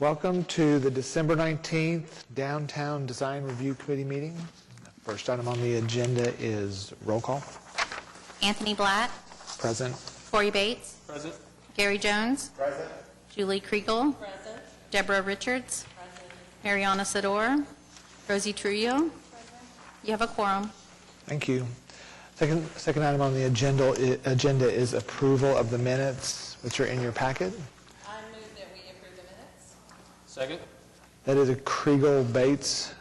Welcome to the December 19th Downtown Design Review Committee meeting. First item on the agenda is roll call. Anthony Black. Present. Corey Bates. Present. Gary Jones. Present. Julie Kriegel. Present. Deborah Richards. Present. Mariana Sador. Rosie Trujillo. Present. You have a quorum. Thank you. Second item on the agenda is approval of the minutes, which are in your packet. I move that we approve the minutes. Second. That is a Kriegel-Bates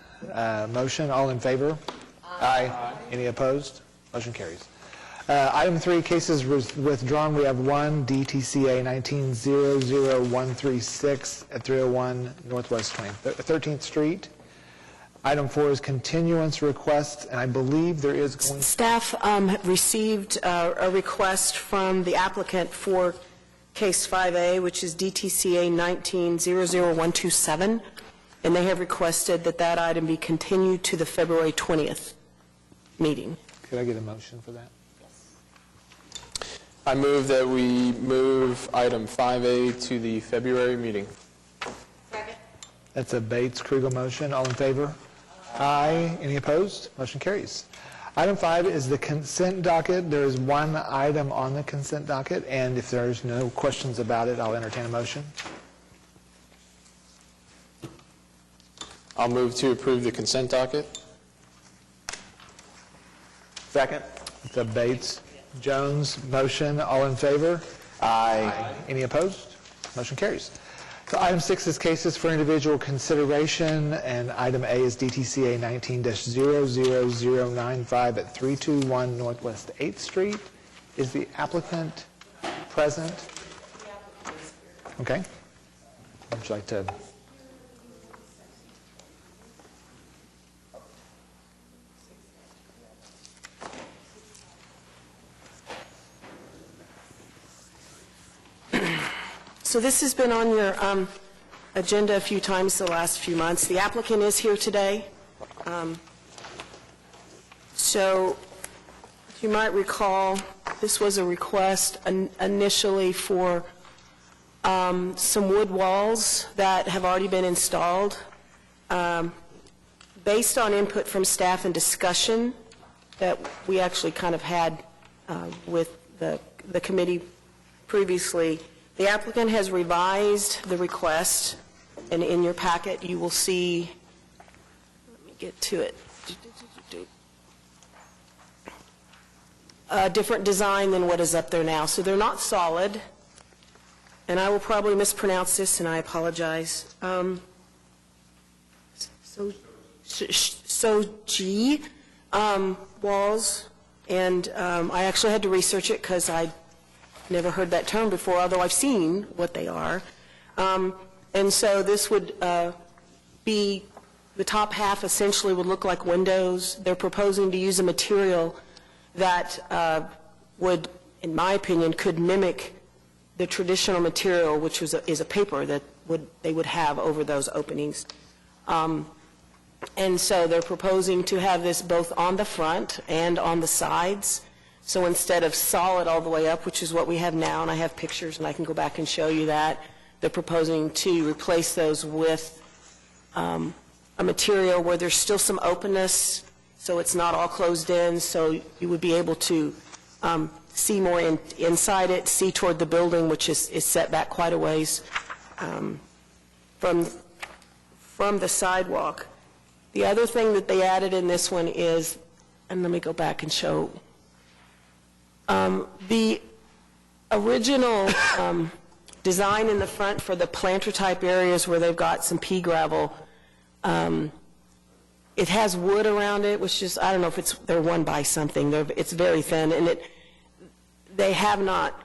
motion. All in favor? Aye. Any opposed? Motion carries. Item 3, cases withdrawn. We have one, DTCA 19-00136 at 301 Northwest 13th Street. Item 4 is continuance request, and I believe there is going... Staff received a request from the applicant for case 5A, which is DTCA 19-00127, and they have requested that that item be continued to the February 20th meeting. Could I get a motion for that? I move that we move item 5A to the February meeting. Second. That's a Bates-Kriegel motion. All in favor? Aye. Any opposed? Motion carries. Item 5 is the consent docket. There is one item on the consent docket, and if there's no questions about it, I'll entertain a motion. I'll move to approve the consent docket. Second. It's a Bates-Jones motion. All in favor? Aye. Any opposed? Motion carries. So item 6 is cases for individual consideration, and item A is DTCA 19-00095 at 321 Northwest 8th Street. Is the applicant present? Okay. Would you like to... So this has been on your agenda a few times the last few months. The applicant is here today. So if you might recall, this was a request initially for some wood walls that have already been installed. Based on input from staff and discussion that we actually kind of had with the committee previously, the applicant has revised the request, and in your packet you will see, let me get to it, a different design than what is up there now. So they're not solid, and I will probably mispronounce this, and I apologize. G walls, and I actually had to research it because I never heard that term before, although I've seen what they are. And so this would be, the top half essentially would look like windows. They're proposing to use a material that would, in my opinion, could mimic the traditional material, which is a paper that they would have over those openings. And so they're proposing to have this both on the front and on the sides. So instead of solid all the way up, which is what we have now, and I have pictures and I can go back and show you that, they're proposing to replace those with a material where there's still some openness, so it's not all closed in, so you would be able to see more inside it, see toward the building, which is set back quite a ways from the sidewalk. The other thing that they added in this one is, and let me go back and show, the original design in the front for the planter type areas where they've got some pea gravel, it has wood around it, which is, I don't know if they're one by something, it's very thin, and they have not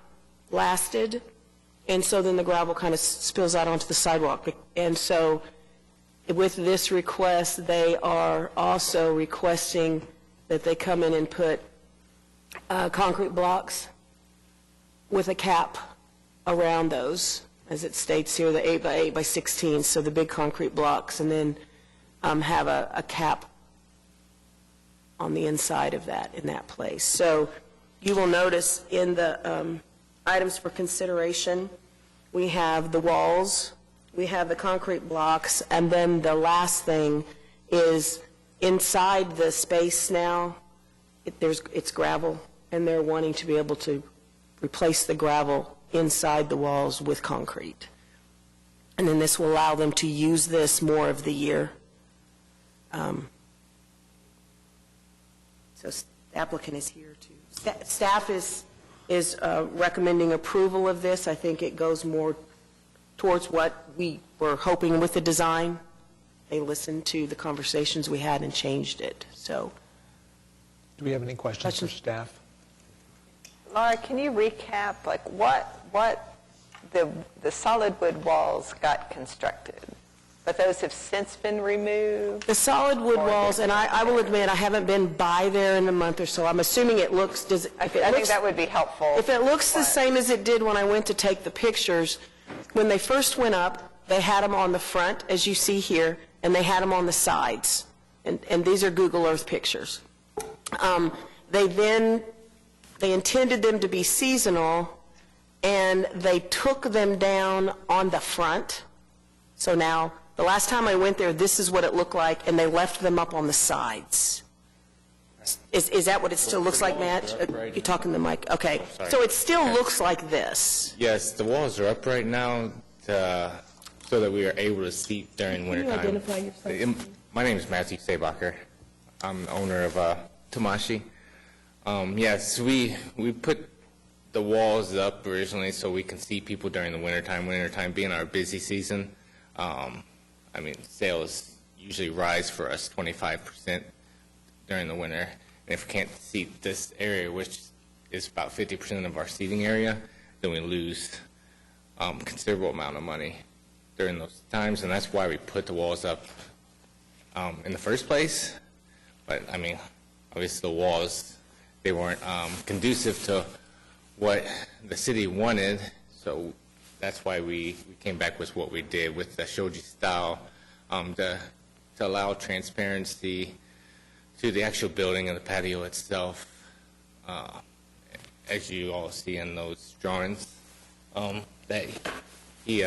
lasted, and so then the gravel kind of spills out onto the sidewalk. And so with this request, they are also requesting that they come in and put concrete blocks with a cap around those, as it states here, the 8 by 8 by 16, so the big concrete blocks, and then have a cap on the inside of that, in that place. So you will notice in the items for consideration, we have the walls, we have the concrete blocks, and then the last thing is inside the space now, it's gravel, and they're wanting to be able to replace the gravel inside the walls with concrete. And then this will allow them to use this more of the year. So the applicant is here too. Staff is recommending approval of this. I think it goes more towards what we were hoping with the design. They listened to the conversations we had and changed it, so. Do we have any questions for staff? Laura, can you recap, like, what the solid wood walls got constructed? But those have since been removed? The solid wood walls, and I will admit, I haven't been by there in a month or so. I'm assuming it looks, I think that would be helpful. If it looks the same as it did when I went to take the pictures, when they first went up, they had them on the front, as you see here, and they had them on the sides. And these are Google Earth pictures. They intended them to be seasonal, and they took them down on the front. So now, the last time I went there, this is what it looked like, and they left them up on the sides. Is that what it still looks like, Matt? You're talking the mic? Okay. So it still looks like this. Yes, the walls are up right now so that we are able to see during wintertime. Can you identify yourself? My name is Matthew Sabacher. I'm the owner of Tamashi. Yes, we put the walls up originally so we can see people during the wintertime. Wintertime being our busy season. I mean, sales usually rise for us 25% during the winter. And if we can't seat this area, which is about 50% of our seating area, then we lose considerable amount of money during those times. And that's why we put the walls up in the first place. But, I mean, obviously the walls, they weren't conducive to what the city wanted. So that's why we came back with what we did with the shoji style to allow transparency to the actual building and the patio itself, as you all see in those drawings that he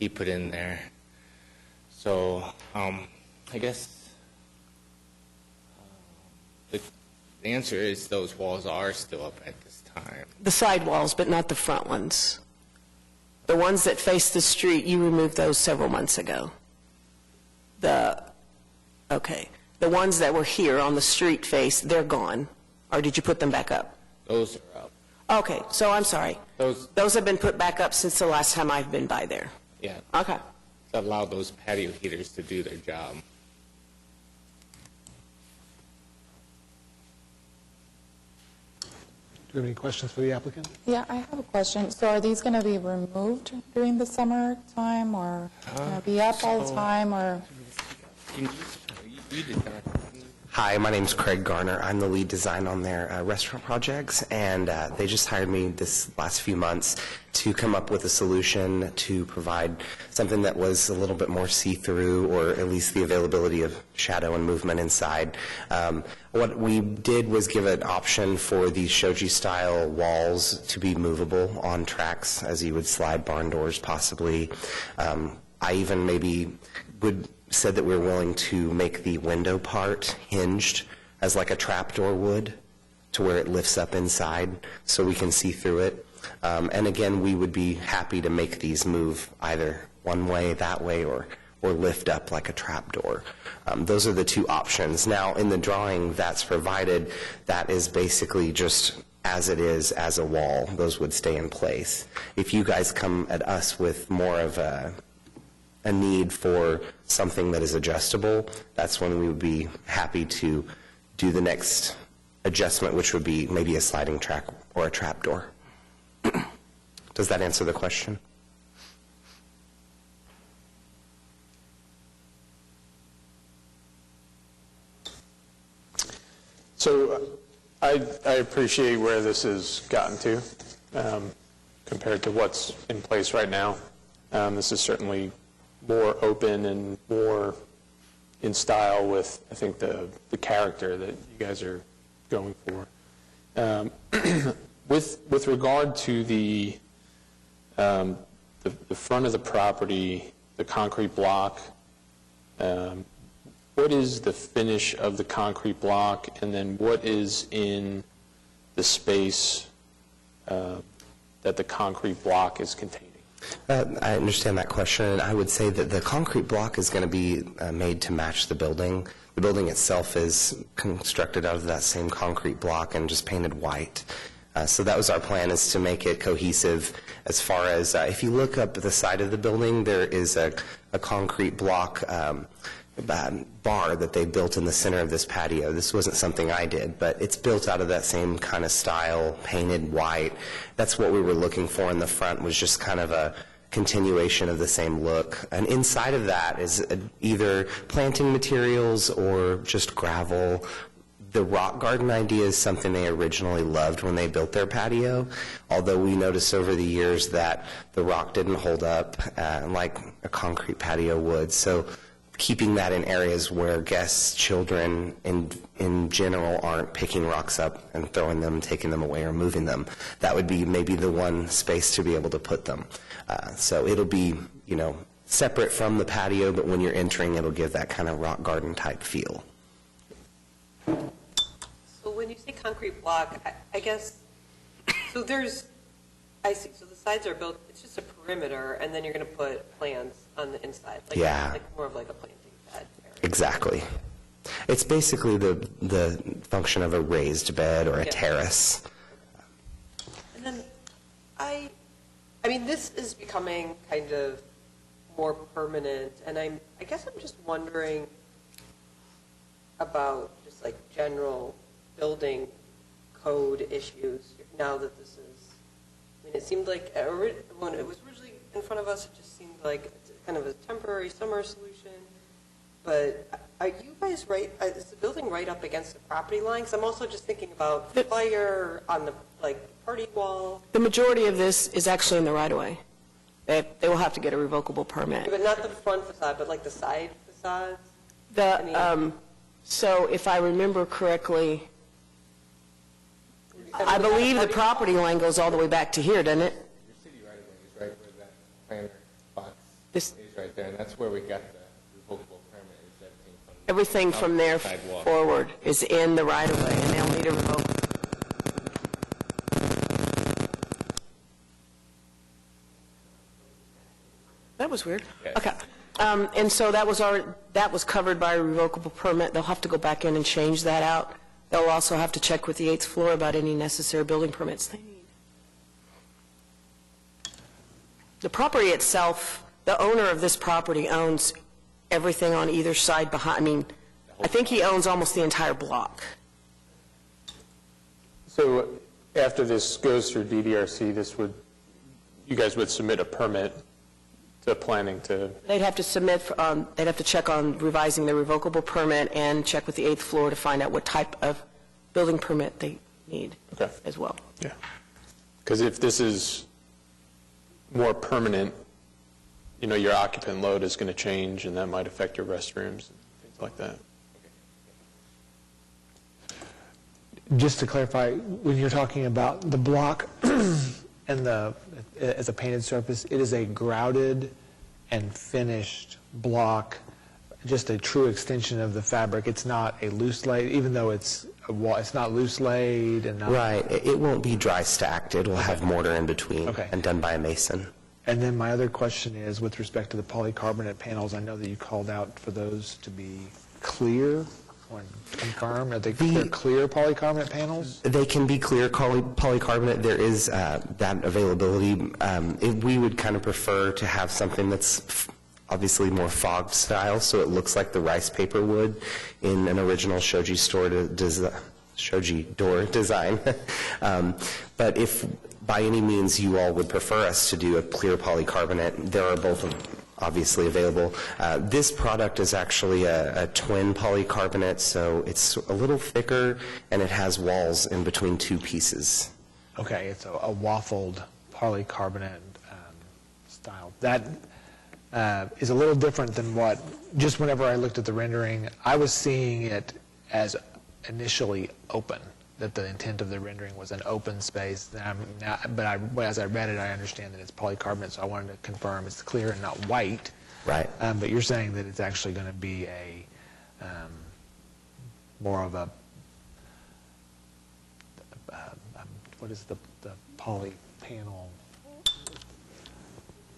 put in there. So I guess the answer is those walls are still up at this time. The side walls, but not the front ones. The ones that face the street, you removed those several months ago. Okay. The ones that were here on the street face, they're gone. Or did you put them back up? Those are up. Okay, so I'm sorry. Those have been put back up since the last time I've been by there. Yeah. Okay. To allow those patio heaters to do their job. Do you have any questions for the applicant? Yeah, I have a question. So are these going to be removed during the summer time, or going to be up all the time, or? Hi, my name's Craig Garner. I'm the lead design on their restaurant projects, and they just hired me this last few months to come up with a solution to provide something that was a little bit more see-through, or at least the availability of shadow and movement inside. What we did was give an option for these shoji-style walls to be movable on tracks, as you would slide barn doors possibly. I even maybe said that we're willing to make the window part hinged as like a trapdoor would, to where it lifts up inside so we can see through it. And again, we would be happy to make these move either one way, that way, or lift up like a trapdoor. Those are the two options. Now, in the drawing that's provided, that is basically just as it is as a wall. Those would stay in place. If you guys come at us with more of a need for something that is adjustable, that's when we would be happy to do the next adjustment, which would be maybe a sliding track or a trapdoor. Does that answer the question? So I appreciate where this has gotten to compared to what's in place right now. This is certainly more open and more in style with, I think, the character that you guys are going for. With regard to the the front of the property, the concrete block, what is the finish of the concrete block, and then what is in the space that the concrete block is containing? I understand that question, and I would say that the concrete block is going to be made to match the building. The building itself is constructed out of that same concrete block and just painted white. So that was our plan, is to make it cohesive as far as, if you look up the side of the building, there is a concrete block bar that they built in the center of this patio. This wasn't something I did, but it's built out of that same kind of style, painted white. That's what we were looking for in the front, was just kind of a continuation of the same look. And inside of that is either planting materials or just gravel. The rock garden idea is something they originally loved when they built their patio, although we noticed over the years that the rock didn't hold up like a concrete patio would. So keeping that in areas where guests, children in general aren't picking rocks up and throwing them, taking them away, or moving them, that would be maybe the one space to be able to put them. So it'll be, separate from the patio, but when you're entering, it'll give that kind of rock garden type feel. So when you say concrete block, I guess, so I see, so the sides are built, it's just a perimeter, and then you're going to put plants on the inside. Like more of like a planting bed area. Exactly. It's basically the function of a raised bed or a terrace. And then I mean, this is becoming kind of more permanent, and I guess I'm just wondering about just like general building code issues now that this is, I mean, it seemed like when it was originally in front of us, it just seemed like it's kind of a temporary summer solution. But are you guys right? Is the building right up against the property line? Because I'm also just thinking about the fire on the party wall. The majority of this is actually in the right-of-way. They will have to get a revocable permit. But not the front facade, but like the side facades? So if I remember correctly, I believe the property line goes all the way back to here, doesn't it? Your city right-of-way is right where that planter box This- is right there, and that's where we got the revocable permit, is Everything from there sidewalk forward is in the right-of-way, and they'll need a revocable. That was weird. Yes. Okay. And so that was covered by a revocable permit. They'll have to go back in and change that out. They'll also have to check with the 8th floor about any necessary building permits they need. The property itself, the owner of this property owns everything on either side behind. I mean, I think he owns almost the entire block. So after this goes through DDRC, you guys would submit a permit to planning to... They'd have to they'd have to check on revising the revocable permit and check with the 8th floor to find out what type of building permit they need as well. Yeah. Because if this is more permanent, your occupant load is going to change, and that might affect your restrooms and things like that. Just to clarify, when you're talking about the block and as a painted surface, it is a grouted and finished block, just a true extension of the fabric. It's not a loose laid, even though it's a wall. It's not loose laid and not... Right. It won't be dry stacked. It will have mortar in between and done by a mason. And then my other question is, with respect to the polycarbonate panels, I know that you called out for those to be clear. Confirm, are they clear polycarbonate panels? They can be clear polycarbonate. There is that availability. We would kind of prefer to have something that's obviously more fogged style, so it looks like the rice paper would in an original shoji door design. But if by any means you all would prefer us to do a clear polycarbonate, there are both obviously available. This product is actually a twin polycarbonate, so it's a little thicker and it has walls in between two pieces. Okay, it's a waffled polycarbonate style. That is a little different than what, just whenever I looked at the rendering, I was seeing it as initially open. that the intent of the rendering was an open space. But as I read it, I understand that it's polycarbonate, so I wanted to confirm it's clear and not white. Right. But you're saying that it's actually going to be more of a, what is the poly panel?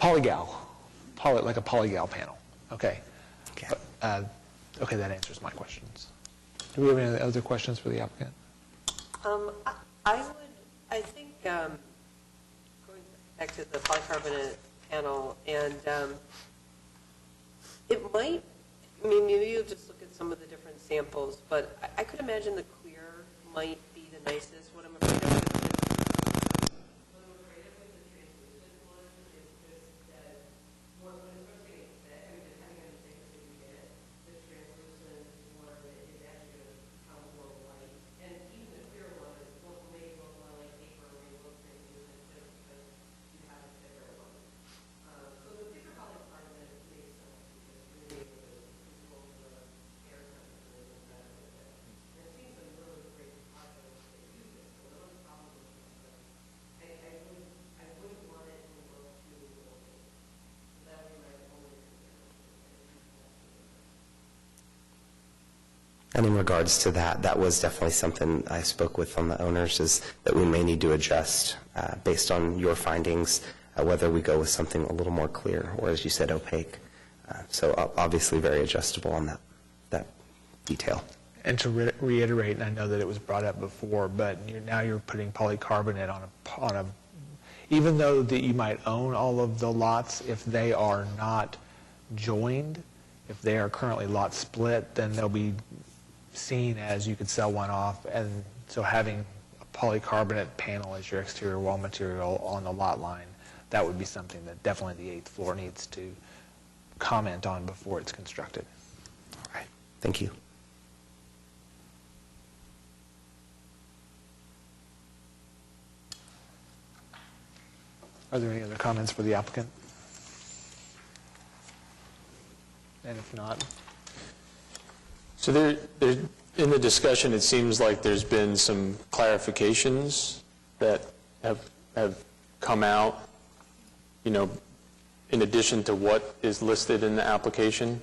Polygal. Like a polygal panel. Okay. Okay. Okay, that answers my questions. Do we have any other questions for the applicant? I think, going back to the polycarbonate panel, and it might, I mean, maybe you'll just look at some of the different samples, but I could imagine the clear might be the nicest. What I'm afraid of with the translucent one is just that when it starts getting thick, I mean, depending on the thickness that you get, the translucent one is actually going to become more white. And even the clear one may look more like paper, may look translucent just because you have a thicker one. So the thicker polycarbonate makes sense because you're able to control the air temperature and that with it. And I've seen some really great projects that use it, so the only problem with it is I wouldn't want it to look too opaque. So that would be my only concern. And in regards to that, that was definitely something I spoke with on the owners, is that we may need to adjust based on your findings, whether we go with something a little more clear or, as you said, opaque. So obviously very adjustable on that detail. And to reiterate, and I know that it was brought up before, but now you're putting polycarbonate on a, even though that you might own all of the lots, if they are not joined, if they are currently lot split, then they'll be seen as you could sell one off. And so having a polycarbonate panel as your exterior wall material on the lot line, that would be something that definitely the 8th floor needs to comment on before it's constructed. All right. Thank you. Are there any other comments for the applicant? And if not? So there, in the discussion, it seems like there's been some clarifications that have come out, in addition to what is listed in the application.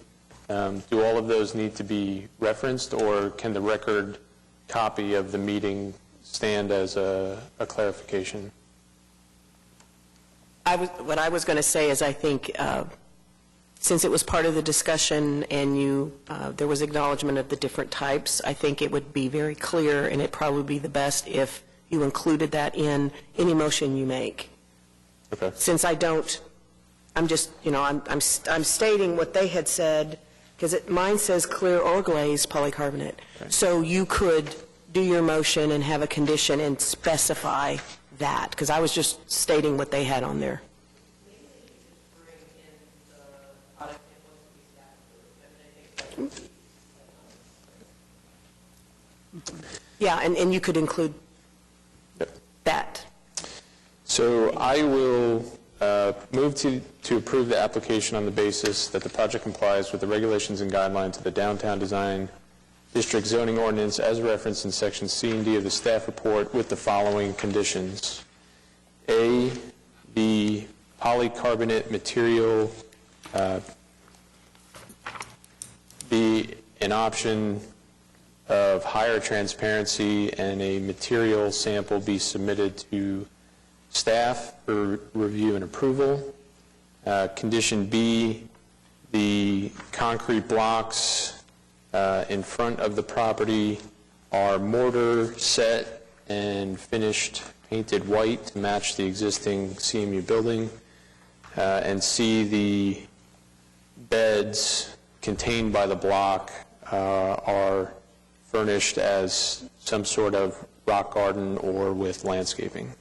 Do all of those need to be referenced, or can the record copy of the meeting stand as a clarification? What I was going to say is I think since it was part of the discussion and there was acknowledgement of the different types, I think it would be very clear, and it'd probably be the best if you included that in any motion you make. Okay. Since I don't, I'm just, I'm stating what they had said, because mine says clear or glazed polycarbonate. Okay. So you could do your motion and have a condition and specify that, because I was just stating what they had on there. Yeah, and you could include that. So I will move to approve the application on the basis that the project complies with the regulations and guidelines of the Downtown Design District Zoning Ordinance as referenced in Section C and D of the staff report with the following conditions. A, the polycarbonate material be an option of higher transparency, and a material sample be submitted to staff for review and approval. Condition B, the concrete blocks in front of the property are mortar set and finished painted white to match the existing CMU building. And C, the beds contained by the block are furnished as some sort of rock garden or with landscaping.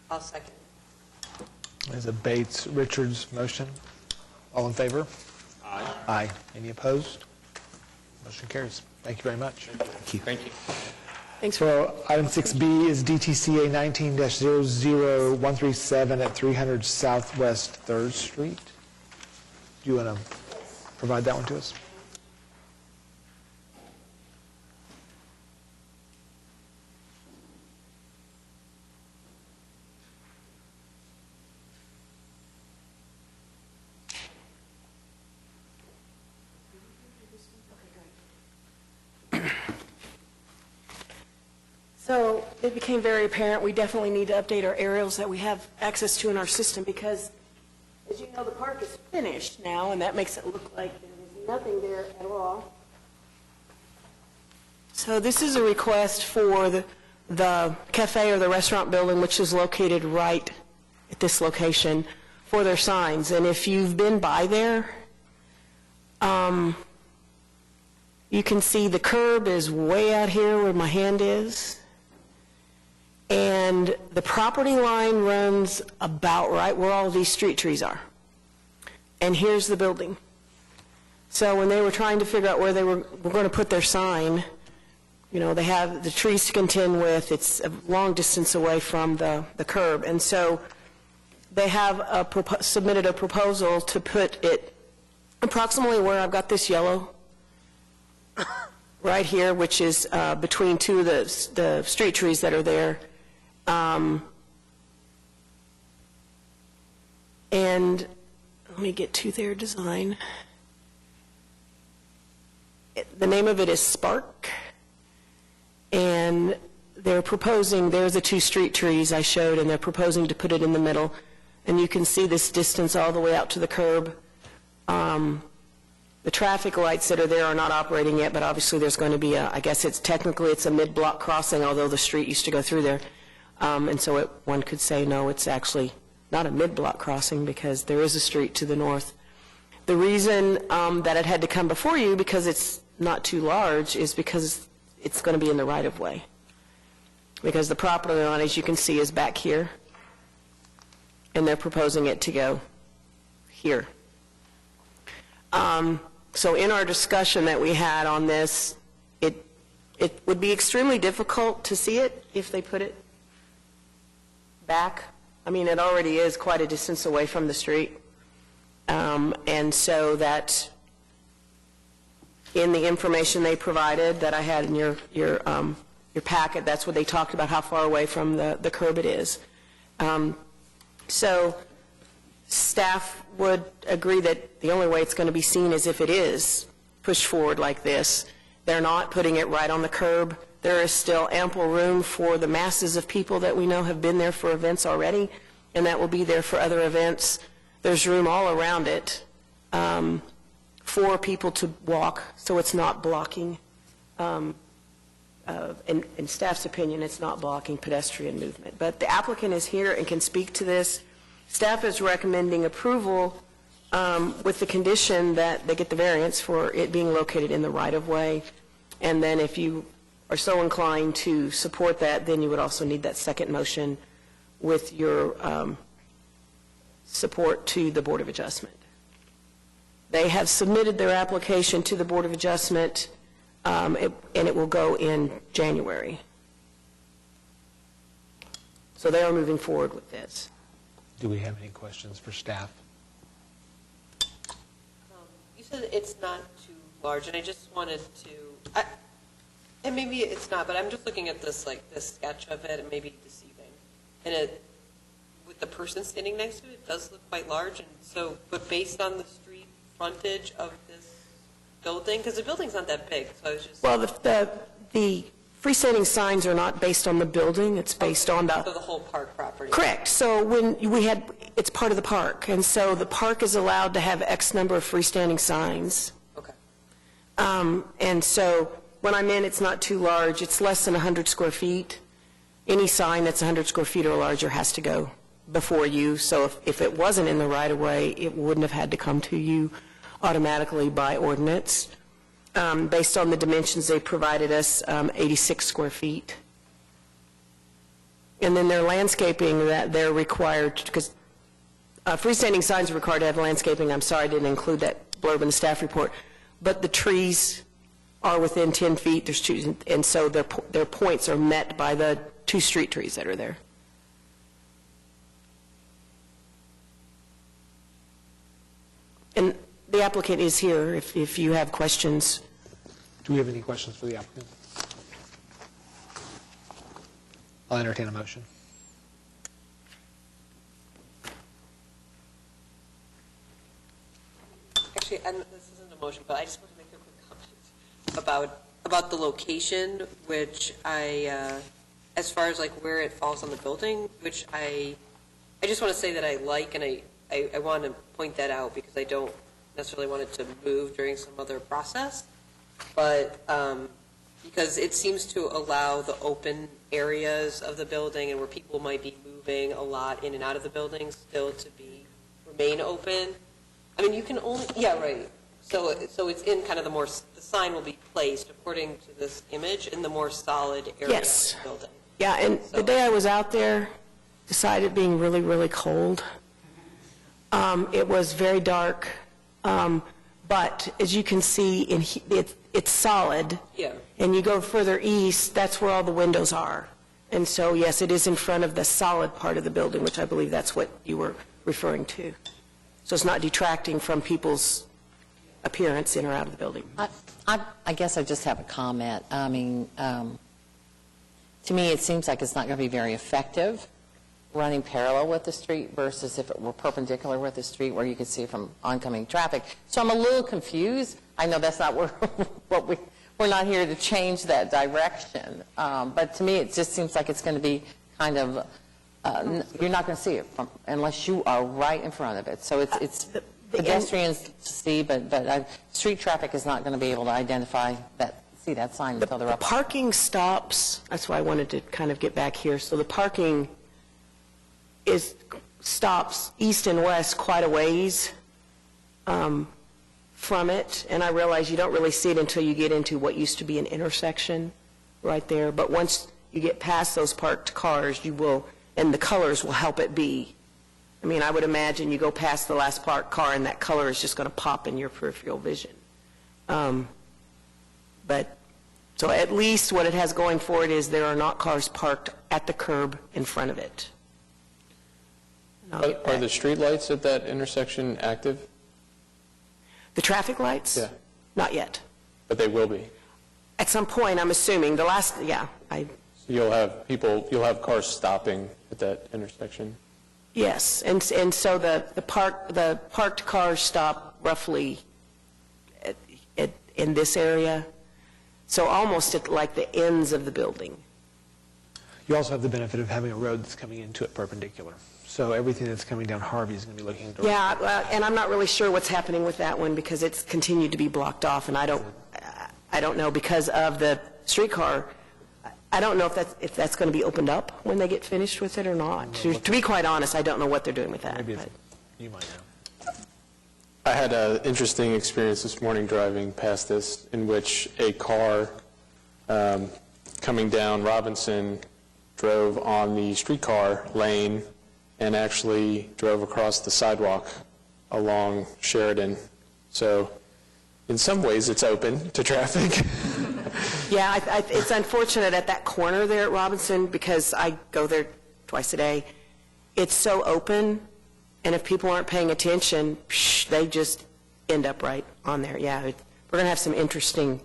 I'll second. There's a Bates-Richards motion. All in favor? Aye. Aye. Any opposed? Motion carries. Thank you very much. Thank you. Thank you. Thanks. So item 6B is DTCA 19-00137 at 300 Southwest 3rd Street. Do you want to provide that one to us? So it became very apparent, we definitely need to update our aerials that we have access to in our system, because, as you know, the park is finished now, and that makes it look like there is nothing there at all. So this is a request for the cafe or the restaurant building, which is located right at this location, for their signs. And if you've been by there, you can see the curb is way out here where my hand is. And the property line runs about right where all of these street trees are. And here's the building. So when they were trying to figure out where they were going to put their sign, you know, they have the trees to contend with. It's a long distance away from the curb. And so they have submitted a proposal to put it approximately where I've got this yellow right here, which is between two of the street trees that are there. And let me get to their design. The name of it is Spark. And they're proposing, there's the two street trees I showed, and they're proposing to put it in the middle. And you can see this distance all the way out to the curb. The traffic lights that are there are not operating yet, but obviously there's going to be I guess it's a mid-block crossing, although the street used to go through there. And so one could say, no, it's actually not a mid-block crossing because there is a street to the north. The reason that it had to come before you, because it's not too large, is because it's going to be in the right-of-way. Because the property line, as you can see, is back here, and they're proposing it to go here. So in our discussion that we had on this, it would be extremely difficult to see it if they put it back. I mean, it already is quite a distance away from the street. And so that in the information they provided that I had in your packet, that's what they talked about, how far away from the curb it is. So staff would agree that the only way it's going to be seen is if it is pushed forward like this. They're not putting it right on the curb. There is still ample room for the masses of people that we know have been there for events already, and that will be there for other events. There's room all around it for people to walk, so it's not blocking, in staff's opinion, it's not blocking pedestrian movement. But the applicant is here and can speak to this. Staff is recommending approval with the condition that they get the variance for it being located in the right-of-way. And then if you are so inclined to support that, then you would also need that second motion with your support to the Board of Adjustment. They have submitted their application to the Board of Adjustment, and it will go in January. So they are moving forward with this. Do we have any questions for staff? You said it's not too large, and I just wanted to, and maybe it's not, but I'm just looking at this, like this sketch of it, and maybe deceiving. And it, with the person standing next to it, it does look quite large. And so, but based on the street frontage of this building, because the building's not that big, so I was just. Well, the freestanding signs are not based on the building, it's based on the. So the whole park property. Correct. So when it's part of the park, and so the park is allowed to have X number of freestanding signs. Okay. And so when I'm in, it's not too large. It's less than 100 square feet. Any sign that's 100 square feet or larger has to go before you. So if it wasn't in the right-of-way, it wouldn't have had to come to you automatically by ordinance. Based on the dimensions they provided us, 86 square feet. And then their landscaping that they're required, because freestanding signs are required to have landscaping. I'm sorry I didn't include that blurb in the staff report. But the trees are within 10 feet. There's two, and so their points are met by the two street trees that are there. And the applicant is here if you have questions. Do we have any questions for the applicant? I'll entertain a motion. Actually, and this isn't a motion, but I just want to make a quick comment about the location, which I as far as like where it falls on the building, which I just want to say that I like, and I want to point that out because I don't necessarily want it to move during some other process, but because it seems to allow the open areas of the building and where people might be moving a lot in and out of the building still to remain open. I mean, you can only, yeah, right. So it's in kind of the sign will be placed according to this image in the more solid area Yes. of the building. Yeah, and the day I was out there, decided being really, really cold. It was very dark, but as you can see, it's solid. Yeah. And you go further east, that's where all the windows are. And so, yes, it is in front of the solid part of the building, which I believe that's what you were referring to. So it's not detracting from people's appearance in or out of the building. I guess I just have a comment. I mean, to me, it seems like it's not going to be very effective running parallel with the street versus if it were perpendicular with the street where you could see from oncoming traffic. So I'm a little confused. I know that's not we're not here to change that direction. But to me, it just seems like it's going to be kind of, you're not going to see it unless you are right in front of it. So it's pedestrians to see, but street traffic is not going to be able to identify see that sign until they're The up. parking stops, that's why I wanted to kind of get back here. So the parking stops east and west quite a ways from it, and I realize you don't really see it until you get into what used to be an intersection right there. But once you get past those parked cars, you will, and the colors will help it be. I mean, I would imagine you go past the last parked car and that color is just going to pop in your peripheral vision. But, so at least what it has going for it is there are not cars parked at the curb in front of it. Are the street lights at that intersection active? The traffic lights? Yeah. Not yet. But they will be. At some point, I'm assuming, You'll have cars stopping at that intersection. yes. And so the parked cars stop roughly in this area, so almost at like the ends of the building. You also have the benefit of having a road that's coming into it perpendicular. So everything that's coming down Harvey is going to be looking directly. Yeah, and I'm not really sure what's happening with that one because it's continued to be blocked off, and I don't know because of the streetcar. I don't know if that's going to be opened up when they get finished with it or not. To be quite honest, I don't know what they're doing with that. Maybe but- you might know. I had an interesting experience this morning driving past this in which a car coming down Robinson drove on the streetcar lane and actually drove across the sidewalk along Sheridan. So in some ways it's open to traffic. Yeah, it's unfortunate at that corner there at Robinson because I go there twice a day. It's so open, and if people aren't paying attention, they just end up right on there. Yeah, we're going to have some interesting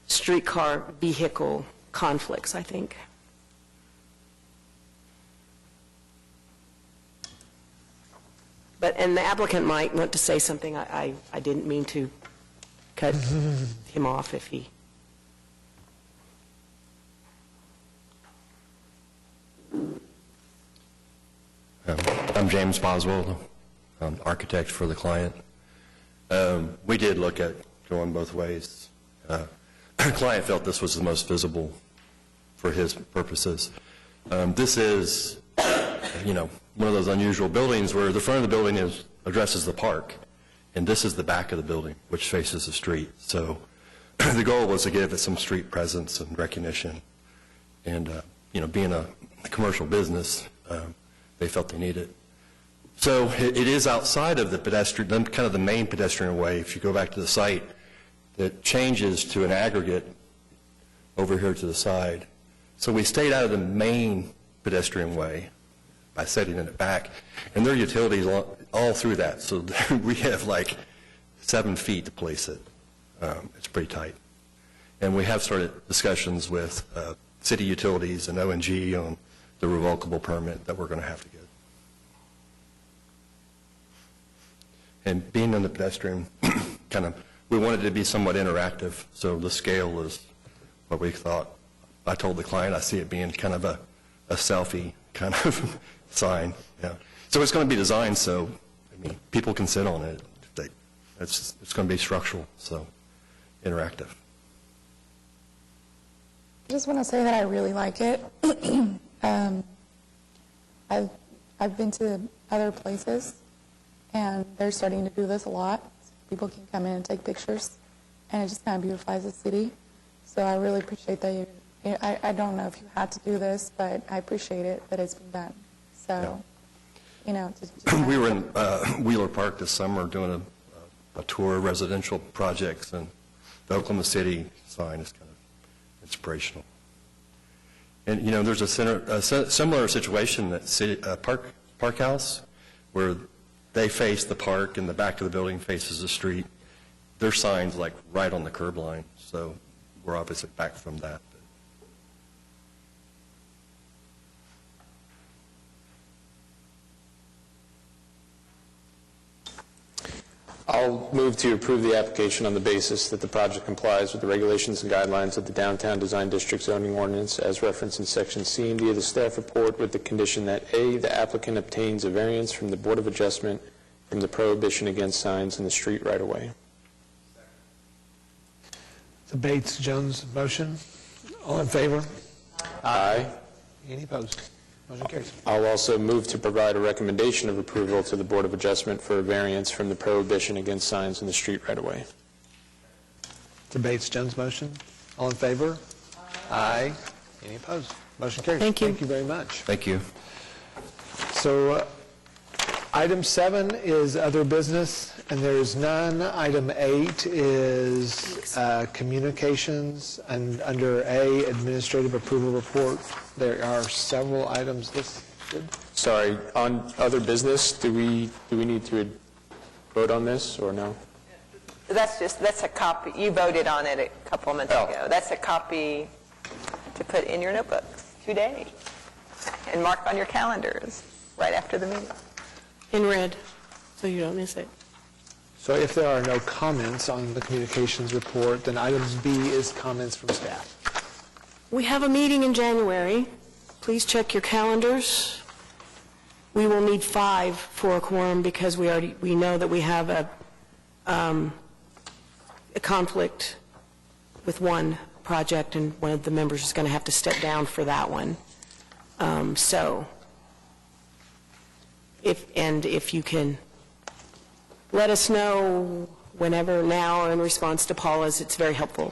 streetcar vehicle conflicts, I think. And the applicant might want to say something. I didn't mean to cut him off if he... I'm James Boswell, architect for the client. We did look at going both ways. Our client felt this was the most visible for his purposes. This is, one of those unusual buildings where the front of the building addresses the park, and this is the back of the building, which faces the street. So the goal was to give it some street presence and recognition. And, being a commercial business, they felt they needed it. So it is outside of the pedestrian, kind of the main pedestrian way. If you go back to the site, that changes to an aggregate over here to the side. So we stayed out of the main pedestrian way by setting it back. And there are utilities all through that. So we have like 7 feet to place it. It's pretty tight. And we have started discussions with city utilities and O&G on the revocable permit that we're going to have to get. And being on the pedestrian, we wanted it to be somewhat interactive, so the scale is what we thought I told the client I see it being kind of a selfie kind of sign. Yeah. So it's going to be designed so, I mean, people can sit on it. It's going to be structural, so interactive. I just want to say that I really like it. I've been to other places, and they're starting to do this a lot. People can come in and take pictures, and it just kind of beautifies the city. So I really appreciate that I don't know if you had to do this, but I appreciate it that it's been done. So, you know, We were in Wheeler Park this summer doing a tour of residential projects, and the Oklahoma City sign is kind of inspirational. And, you know, there's a similar situation at Park House, where they face the park and the back of the building faces the street. Their sign's like right on the curb line, so we're obviously back from that. I'll move to approve the application on the basis that the project complies with the regulations and guidelines of the Downtown Design District zoning ordinance as referenced in Section C and D of the staff report, with the condition that A, the applicant obtains a variance from the Board of Adjustment from the prohibition against signs in the street right-of-way. The Bates-Jones motion. All in favor? Aye. Any opposed? Motion carries. I'll also move to provide a recommendation of approval to the Board of Adjustment for a variance from the prohibition against signs in the street right-of-way. The Bates-Jones motion. All in favor? Aye. Any opposed? Motion carries. Thank you. Thank you very much. Thank you. So item 7 is other business, and there is none. Item 8 is communications, and under A, administrative approval report, there are several items listed. Sorry, on other business, do we need to vote on this or no? That's a copy. You voted on it a couple of minutes ago. That's a copy to put in your notebooks today and mark on your calendars right after the meeting. In red, so you don't miss it. So if there are no comments on the communications report, then items B is comments from staff. We have a meeting in January. Please check your calendars. We will need 5 for a quorum because we know that we have a conflict with one project, and one of the members is going to have to step down for that one. So, if you can let us know whenever now or in response to Paula's, it's very helpful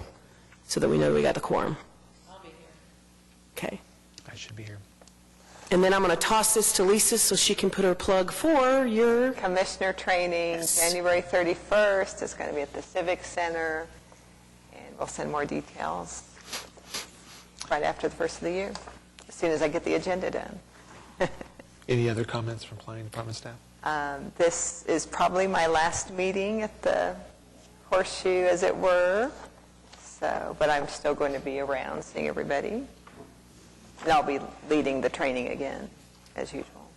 so that we know we got the quorum. Okay. I should be here. And then I'm going to toss this to Lisa so she can put her plug for your... Commissioner training, Yes. January 31st. It's going to be at the Civic Center, and we'll send more details right after the first of the year, as soon as I get the agenda done. Any other comments from planning department staff? This is probably my last meeting at the Horseshoe, as it were. So, but I'm still going to be around seeing everybody. And I'll be leading the training again, as usual.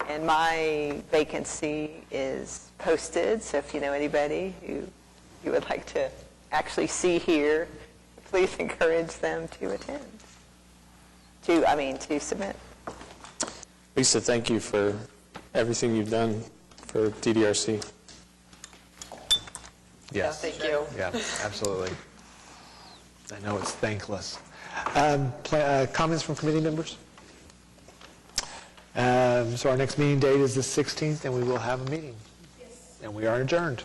And my vacancy is posted, so if you know anybody who you would like to actually see here, please encourage them to attend, to submit. Lisa, thank you for everything you've done for DDRC. Yes. Thank you. Yeah, absolutely. I know it's thankless. Comments from committee members? So our next meeting date is the 16th, and we will have a meeting. Yes. And we are adjourned.